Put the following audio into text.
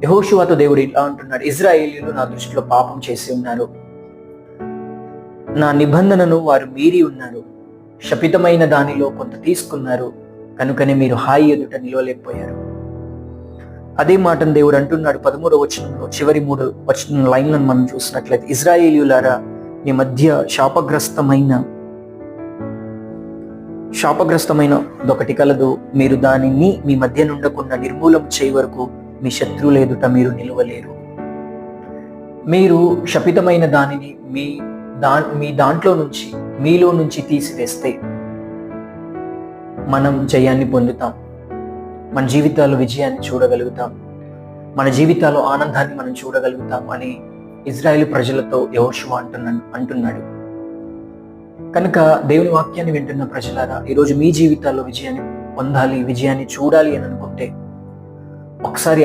యెహోషువతో దేవుడు ఇలా అంటున్నాడు, ఇశ్రాయేలీయులు నా దృష్టిలో పాపం చేసి ఉన్నారు, నా నిబంధనను వారు మీరి ఉన్నారు, శపితమైన దానిలో కొంత తీసుకున్నారు, కనుకనే మీరు హాయి ఎదుట నిలవలేకపోయారు. అదే మాటను దేవుడు అంటున్నాడు 13వ వచనంలో, చివరి 3 లైన్లను మనం చూసినట్లయితే, ఇశ్రాయేలీయులారా మీ మధ్య శాపగ్రస్తమైన ఒకటి కలదు, మీరు దానిని మీ మధ్య నుండకుండా నిర్మూలం చేయ వరకు మీ శత్రువుల ఎదుట మీరు నిలవలేరు. మీరు శపితమైన దానిని మీ దాంట్లో నుంచి, మీలో నుంచి తీసివేస్తే మనం జయాన్ని పొందుతాం, మన జీవితాల్లో విజయాన్ని చూడగలుగుతాం, మన జీవితాల్లో ఆనందాన్ని మనం చూడగలుగుతాం అని ఇజ్రాయేలు ప్రజలతో యెహోషువ అంటున్నాడు. కనుక దేవుని వాక్యాన్ని వింటున్న ప్రజలారా, ఈరోజు మీ జీవితాల్లో విజయాన్ని పొందాలి, విజయాన్ని చూడాలి అని అనుకుంటే ఒకసారి